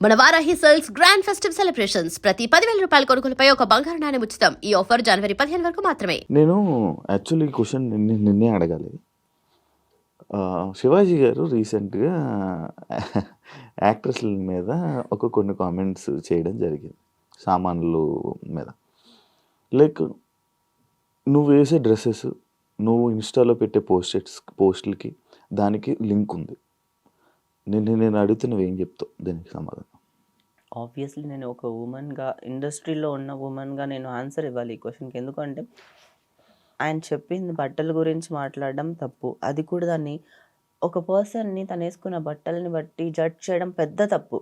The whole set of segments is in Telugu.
మన Varahi sales grand festive celebrations ప్రతి 10,000 రూపాయల కొనుగోలుపై ఒక బంగారు నాణెం ఉచితం. ఈ ఆఫర్ జనవరి 15 వరకు మాత్రమే. నేను యాక్చువల్లీ ఈ క్వశ్చన్ నిన్నే అడగాలి. శివాజీ గారు రీసెంట్గా యాక్ట్రెస్ల మీద కొన్ని కామెంట్స్ చేయడం జరిగింది, సామాన్లు మీద. లైక్ నువ్వు వేసే డ్రెస్సెస్, నువ్వు ఇన్స్టాలో పెట్టే పోస్టులకి దానికి లింక్ ఉంది. నేను అడుగుతున్నవి ఏం చెప్తావు దీనికి సమాధానం? ఆబ్వియస్లీ నేను ఒక ఉమెన్గా, ఇండస్ట్రీలో ఉన్న ఉమెన్గా నేను ఆన్సర్ ఇవ్వాలి ఈ క్వశ్చన్కి. ఎందుకంటే ఆయన చెప్పింది బట్టల గురించి మాట్లాడడం తప్పు. అది కూడా దాన్ని ఒక పర్సన్ని తను వేసుకున్న బట్టలని బట్టి జడ్జ్ చేయడం పెద్ద తప్పు.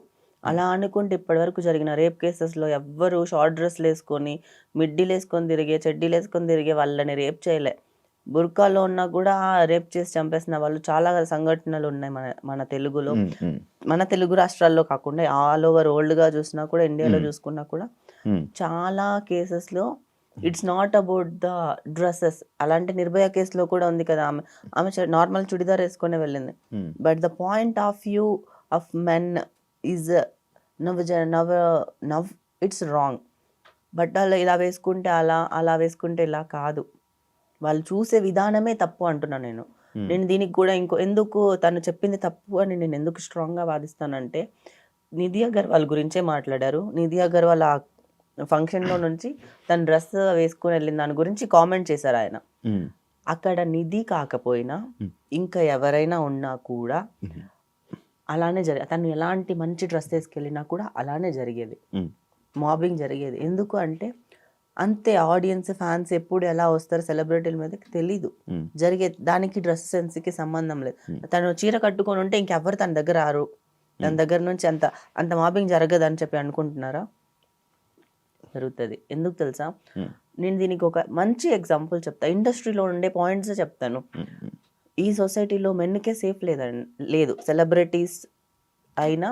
అలా అనుకుంటే ఇప్పటివరకు జరిగిన రేప్ కేసెస్లో ఎవ్వరు షార్ట్ డ్రెస్లు వేసుకొని, మిడ్డీలు వేసుకొని తిరిగే, చెడ్డీలు వేసుకొని తిరిగే వాళ్ళని రేప్ చేయలే. బుర్కాలో ఉన్నా కూడా రేప్ చేసి చంపేసిన వాళ్ళు చాలా సంఘటనలు ఉన్నాయి మన తెలుగులో. మన తెలుగు రాష్ట్రాల్లో కాకుండా ఆల్ ఓవర్ వరల్డ్గా చూసినా కూడా, ఇండియాలో చూసుకున్నా కూడా చాలా కేసెస్లో it's not about the dresses. అలాంటి నిర్భయ కేసులో కూడా ఉంది కదా, ఆమె నార్మల్ చుడిదార్ వేసుకునే వెళ్ళింది. But the point of view of men is now it's wrong. బట్టలు ఇలా వేసుకుంటే అలా వేసుకుంటే ఇలా కాదు. వాళ్ళు చూసే విధానమే తప్పు అంటున్నా నేను. దీనికి కూడా ఎందుకు తను చెప్పింది తప్పు అని నేను ఎందుకు స్ట్రాంగ్గా వాదిస్తానంటే, నిధి అగర్వాల్ గురించే మాట్లాడారు. నిధి అగర్వాల్ ఆ ఫంక్షన్లో నుంచి తన డ్రెస్ వేసుకుని వెళ్ళిన దాని గురించి కామెంట్ చేశారు ఆయన. అక్కడ నిధి కాకపోయినా ఇంకా ఎవరైనా ఉన్నా కూడా అలానే తను ఎలాంటి మంచి డ్రెస్ వేసుకెళ్ళినా కూడా అలానే జరిగేది, మాబింగ్ జరిగేది. ఎందుకు అంటే అంతే, ఆడియన్స్ ఫ్యాన్స్ ఎప్పుడు ఎలా వస్తారు సెలబ్రిటీల మీదకి తెలీదు. దానికి డ్రెస్ సెన్స్కి సంబంధం లేదు. తను చీర కట్టుకొని ఉంటే ఇంకెవ్వరు తన దగ్గర రారు, తన దగ్గర నుంచి అంత మాబింగ్ జరగదు అని చెప్పి అనుకుంటున్నారా? జరుగుతుంది. ఎందుకు తెలుసా? నేను దీనికి ఒక మంచి ఎగ్జాంపుల్ చెప్తా, ఇండస్ట్రీలో ఉండే పాయింట్స్ చెప్తాను. ఈ సొసైటీలో మెన్కే సేఫ్ లేదు, సెలబ్రిటీస్ అయినా.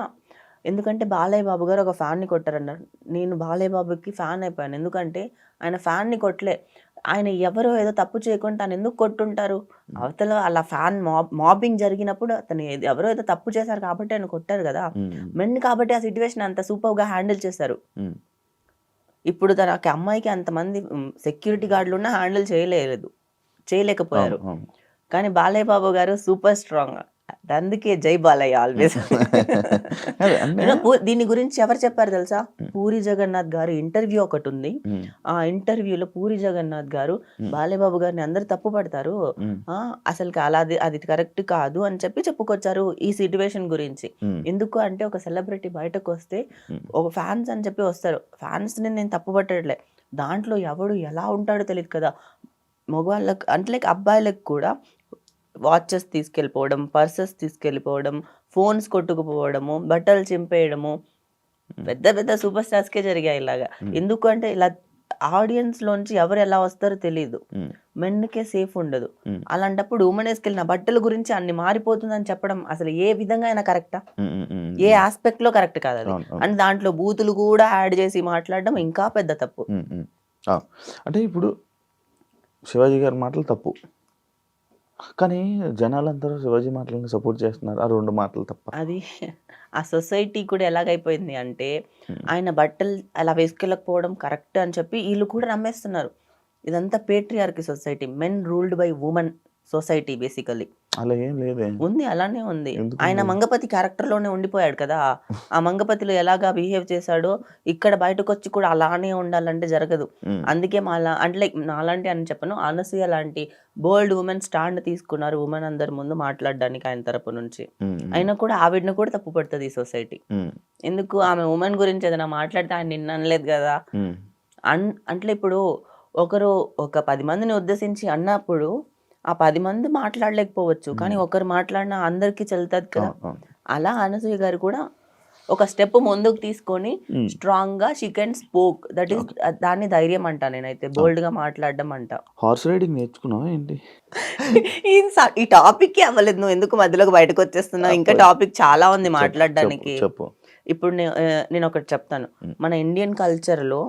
ఎందుకంటే బాలయ్య బాబు గారు ఒక ఫ్యాన్ని కొట్టారన్నారు. నేను బాలయ్య బాబుకి ఫ్యాన్ అయిపోయాను. ఎందుకంటే ఆయన ఫ్యాన్ని కొట్టలే, ఆయన ఎవరో ఏదో తప్పు చేయకుండా తను ఎందుకు కొట్టుంటారు? అవతల అలా ఫ్యాన్ మాబింగ్ జరిగినప్పుడు అతను ఎవరో ఏదో తప్పు చేశారు కాబట్టి ఆయన కొట్టారు కదా. మెన్ కాబట్టి ఆ సిచ్యువేషన్ అంత సూపర్గా హ్యాండిల్ చేశారు. ఇప్పుడు తనకి అమ్మాయికి అంతమంది సెక్యూరిటీ గార్డులు ఉన్నా హ్యాండిల్ చేయలేకపోయారు. కానీ బాలయ్య బాబు గారు సూపర్ స్ట్రాంగ్. అందుకే జై బాలయ్య ఆల్వేస్. దీని గురించి ఎవరు చెప్పారు తెలుసా? పూరి జగన్నాథ్ గారు ఇంటర్వ్యూ ఒకటి ఉంది. ఆ ఇంటర్వ్యూలో పూరి జగన్నాథ్ గారు బాలయ్య బాబు గారిని అందరు తప్పు పడతారు, అసలు అది కరెక్ట్ కాదు అని చెప్పుకొచ్చారు ఈ సిచ్యువేషన్ గురించి. ఎందుకు అంటే ఒక సెలబ్రిటీ బయటకు వస్తే ఒక ఫ్యాన్స్ అని చెప్పి వస్తారు. ఫ్యాన్స్ ని నేను తప్పు పట్టట్లే, దాంట్లో ఎవడు ఎలా ఉంటాడో తెలియదు కదా. మగవాళ్ళకి అంటే అబ్బాయిలకు కూడా వాచెస్ తీసుకెళ్ళిపోవడం, పర్సెస్ తీసుకెళ్ళిపోవడం, ఫోన్స్ కొట్టుకుపోవడము, బట్టలు చింపేయడము పెద్ద పెద్ద సూపర్ స్టార్స్కే జరిగాయి ఇలాగా. ఎందుకు అంటే ఇలా ఆడియన్స్ లోంచి ఎవరు ఎలా వస్తారో తెలియదు, మెన్కే సేఫ్ ఉండదు. అలాంటప్పుడు ఉమెన్ వేసుకెళ్ళిన బట్టల గురించి అన్ని మారిపోతుందని చెప్పడం అసలు ఏ విధంగా అయినా కరెక్టా? ఏ ఆస్పెక్ట్ లో కరెక్ట్ కాదు అది. అండ్ దాంట్లో బూతులు కూడా యాడ్ చేసి మాట్లాడడం ఇంకా పెద్ద తప్పు. అంటే ఇప్పుడు శివాజీ గారి మాటలు తప్పు, కానీ జనాలందరూ శివాజీ మాటలను సపోర్ట్ చేస్తున్నారు. ఆ రెండు మాటలు తప్ప. అది ఆ సొసైటీ కూడా ఎలాగైపోయింది అంటే, ఆయన బట్టలు అలా వేసుకెళ్ళకపోవడం కరెక్ట్ అని చెప్పి వీళ్ళు కూడా నమ్మేస్తున్నారు. ఇదంతా patriarchy society, men ruled by women society basically. అలా ఏం లేదే ఉంది, అలానే ఉంది. ఆయన మంగపతి క్యారెక్టర్లోనే ఉండిపోయాడు కదా. ఆ మంగపతిలో ఎలాగా బిహేవ్ చేశాడో ఇక్కడ బయటకు వచ్చి కూడా అలానే ఉండాలంటే జరగదు. అందుకే అంటే నాలాంటి అని చెప్పను, అనసూయ లాంటి బోల్డ్ ఉమెన్ స్టాండ్ తీసుకున్నారు ఉమెన్ అందరి ముందు మాట్లాడడానికి ఆయన తరపు నుంచి. అయినా కూడా ఆవిడని కూడా తప్పు పడుతుంది ఈ సొసైటీ. ఎందుకు? ఆమె ఉమెన్ గురించి ఏదైనా మాట్లాడితే ఆయన నిన్న అనలేదు కదా. అంటే ఇప్పుడు ఒక 10 మందిని ఉద్దేశించి అన్నప్పుడు ఆ 10 మంది మాట్లాడలేకపోవచ్చు, కానీ ఒకరు మాట్లాడినా అందరికీ చెల్లుతుంది కదా. అలా అనసూయ గారు కూడా ఒక స్టెప్ ముందుకు తీసుకొని స్ట్రాంగ్ గా she can spoke. That is దాన్ని ధైర్యం అంట నేనైతే, బోల్డ్ గా మాట్లాడడం అంట. హార్స్ రైడింగ్ నేర్చుకున్నావా ఏంటి? ఈ టాపిక్ అవ్వలేదు, నువ్వు ఎందుకు మధ్యలోకి బయటకు వచ్చేస్తున్నావు? ఇంకా టాపిక్ చాలా ఉంది మాట్లాడడానికి. ఇప్పుడు నేను ఒకటి చెప్తాను. మన ఇండియన్ కల్చర్లో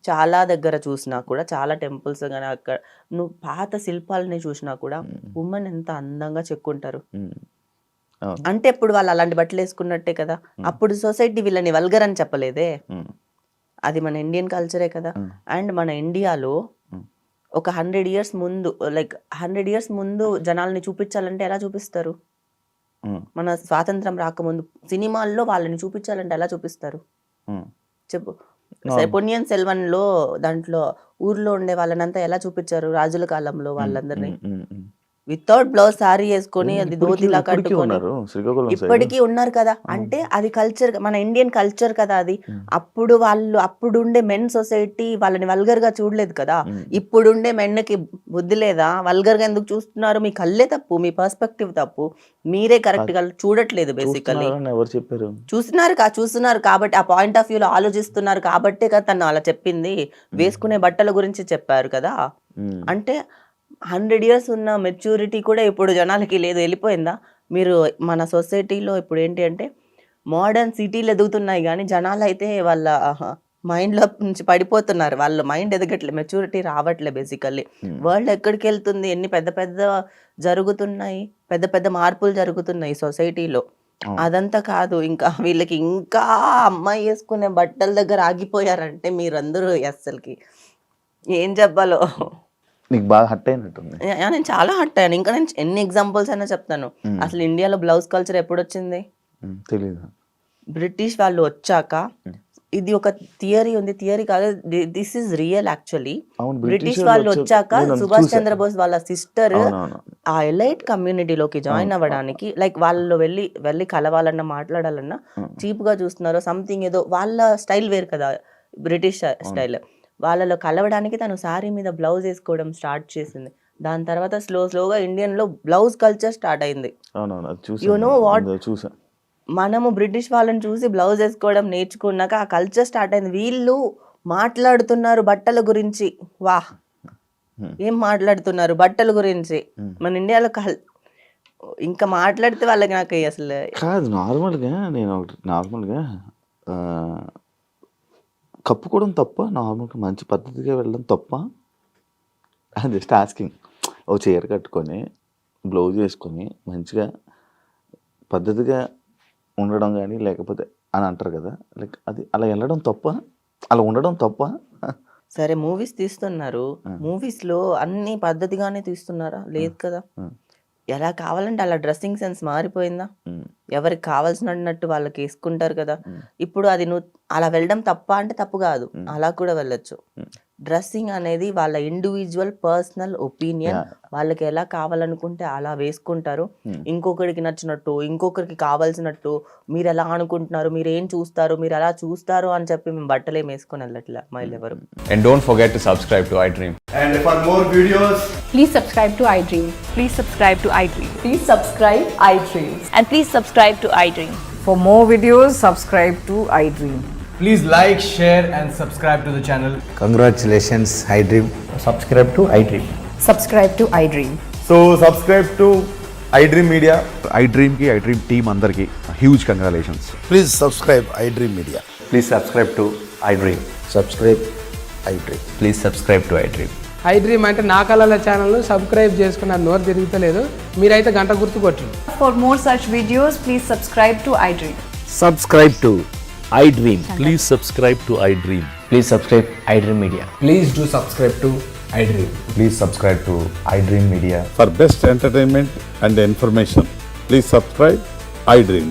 చాలా దగ్గర చూసినా కూడా, చాలా టెంపుల్స్ కానీ అక్కడ నువ్వు పాత శిల్పాలని చూసినా కూడా ఉమెన్ ఎంత అందంగా చెక్కుంటారు. అవును. అంటే ఇప్పుడు వాళ్ళు అలాంటి బట్టలు వేసుకున్నట్టే కదా. అప్పుడు సొసైటీ వీళ్ళని వల్గర్ అని చెప్పలేదే. ఉమ్, అది మన ఇండియన్ కల్చరే కదా. అండ్ మన ఇండియాలో ఒక 100 years ముందు, లైక్ 100 years ముందు జనాల్ని చూపించాలంటే ఎలా చూపిస్తారు? ఉమ్, మన స్వాతంత్రం రాకముందు సినిమాల్లో వాళ్ళని చూపించాలంటే ఎలా చూపిస్తారు ఉమ్. చెప్పు. పొన్నియిన్ సెల్వన్లో దాంట్లో ఊర్లో ఉండే వాళ్ళనంతా ఎలా చూపించారు రాజుల కాలంలో వాళ్ళందరినీ? ఉమ్, ఉమ్. వితౌట్ బ్లౌజ్ సారీ వేసుకొని అది ధోతిలా ఇప్పటికీ కట్టుకొని ఉన్నారు శ్రీకాకుళం సైడ్. ఇప్పటికీ ఉన్నారు కదా. అంటే అది కల్చర్, మన ఇండియన్ కల్చర్ కదా అది. అప్పుడు వాళ్ళు అప్పుడుండే మెన్ సొసైటీ వాళ్ళని వల్గర్ గా చూడలేదు కదా. ఇప్పుడుండే మెన్కి బుద్ధి లేదా? వల్గర్ గా ఎందుకు చూస్తున్నారు? మీ కళ్ళే తప్పు, మీ పర్స్పెక్టివ్ తప్పు, మీరే కరెక్ట్ గా చూడట్లేదు బేసికల్లీ. చూస్తున్నారని ఎవరు చెప్పారు? చూస్తున్నారు కాబట్టి, ఆ పాయింట్ ఆఫ్ వ్యూలో ఆలోచిస్తున్నారు కాబట్టే కదా తను అలా చెప్పింది. వేసుకునే బట్టల గురించి చెప్పారు కదా. ఉమ్, అంటే 100 years ఉన్న మెచ్యూరిటీ కూడా ఇప్పుడు జనాలకి లేదు, వెళ్ళిపోయిందా? మీరు మన సొసైటీలో ఇప్పుడు ఏంటి అంటే మోడర్న్ సిటీలు ఎదుగుతున్నాయి కానీ జనాలు అయితే వాళ్ళ మైండ్లో నుంచి పడిపోతున్నారు. వాళ్ళ మైండ్ ఎదగట్లే, మెచ్యూరిటీ రావట్లే బేసికల్లీ. వరల్డ్ ఎక్కడికి వెళ్తుంది? ఎన్ని పెద్ద పెద్ద జరుగుతున్నాయి, పెద్ద పెద్ద మార్పులు జరుగుతున్నాయి సొసైటీలో. అదంతా కాదు, ఇంకా వీళ్ళకి ఇంకా అమ్మాయి వేసుకునే బట్టల దగ్గర ఆగిపోయారంటే మీరందరూ అస్సలకి ఏం చెప్పాలో. నీకు బాగా హట్ అయినట్టుంది. నేను చాలా హట్ అయ్యాను. ఇంకా నేను ఎన్ని ఎగ్జాంపుల్స్ అయినా చెప్తాను. అసలు ఇండియాలో బ్లౌజ్ కల్చర్ ఎప్పుడు వచ్చింది? తెలీదు. బ్రిటిష్ వాళ్ళు వచ్చాక. ఇది ఒక థియరీ ఉంది, థియరీ కాదు, this is real actually. British వాళ్ళు వచ్చాక సుభాష్ చంద్రబోస్ వాళ్ళ సిస్టర్ ఆ ఎలైట్ కమ్యూనిటీలోకి జాయిన్ అవ్వడానికి, లైక్ వాళ్ళు వెళ్ళి కలవాలన్నా మాట్లాడాలన్నా చీప్ గా చూస్తున్నారు సంథింగ్, ఏదో వాళ్ళ స్టైల్ వేరు కదా బ్రిటిష్ స్టైల్. వాళ్ళలో కలవడానికి తను శారీ మీద బ్లౌజ్ వేసుకోవడం స్టార్ట్ చేసింది. దాని తర్వాత స్లోగా ఇండియన్ లో బ్లౌజ్ కల్చర్ స్టార్ట్ అయింది. You know what? మనము బ్రిటిష్ వాళ్ళని చూసి బ్లౌజ్ వేసుకోవడం నేర్చుకున్నాక ఆ కల్చర్ స్టార్ట్ అయింది. వీళ్ళు మాట్లాడుతున్నారు బట్టల గురించి. వాహ్, ఏం మాట్లాడుతున్నారు బట్టల గురించి మన ఇండియాలో. ఇంకా మాట్లాడితే వాళ్ళకి నాకు అసలు కాదు. నార్మల్గా కప్పుకోవడం తప్ప, నార్మల్గా మంచి పద్ధతిగా వెళ్ళడం తప్ప? Just asking. ఓ చీర కట్టుకొని బ్లౌజ్ వేసుకొని మంచిగా పద్ధతిగా ఉండడం కానీ లేకపోతే అని అంటారు కదా, లైక్ అది అలా వెళ్ళడం తప్ప, అలా ఉండడం తప్ప? సరే, మూవీస్ తీస్తున్నారు, మూవీస్ లో అన్ని పద్ధతిగానే తీస్తున్నారా? లేదు కదా. ఎలా కావాలంటే అలా డ్రెస్సింగ్ సెన్స్ మారిపోయిందా? ఎవరికి కావాల్సినట్టు వాళ్ళకి వేసుకుంటారు కదా. ఇప్పుడు అది నువ్వు అలా వెళ్ళడం తప్ప అంటే తప్పు కాదు, అలా కూడా వెళ్ళొచ్చు. డ్రెస్సింగ్ అనేది వాళ్ళ ఇండివిజువల్ పర్సనల్ ఒపీనియన్. వాళ్ళకి ఎలా కావాలనుకుంటే అలా వేసుకుంటారు. ఇంకొకరికి నచ్చినట్టు, ఇంకొకరికి కావాల్సినట్టు మీరు ఎలా అనుకుంటున్నారు, మీరు ఏం చూస్తారు, మీరు ఎలా చూస్తారు అని చెప్పి మేము బట్టలు ఏం వేసుకొని వెళ్ళట్లే అమ్మాయిలు ఎవరు. And don't forget to subscribe to iDream. And for more videos, please subscribe to iDream. Please subscribe to iDream. Please subscribe iDream. And please subscribe to iDream. For more videos, subscribe to iDream. please like, share and subscribe to the channel. Congratulations, iDream. Subscribe to iDream. Subscribe to iDream. So subscribe to iDream Media. iDream ki iDream team andarki huge congratulations. Please subscribe iDream Media. Please subscribe to iDream. Subscribe iDream. Please subscribe to iDream. iDream అంటే నా కళల ఛానల్ సబ్స్క్రైబ్ చేసుకున్న నోరు తిరుగుతలేదు, మీరైతే గంట గుర్తు కొట్టండి. For more such videos, please subscribe to iDream. Subscribe to iDream. Please subscribe to iDream. Please subscribe iDream Media. Please do subscribe to iDream. Please subscribe to iDream Media. For best entertainment and information, please subscribe iDream.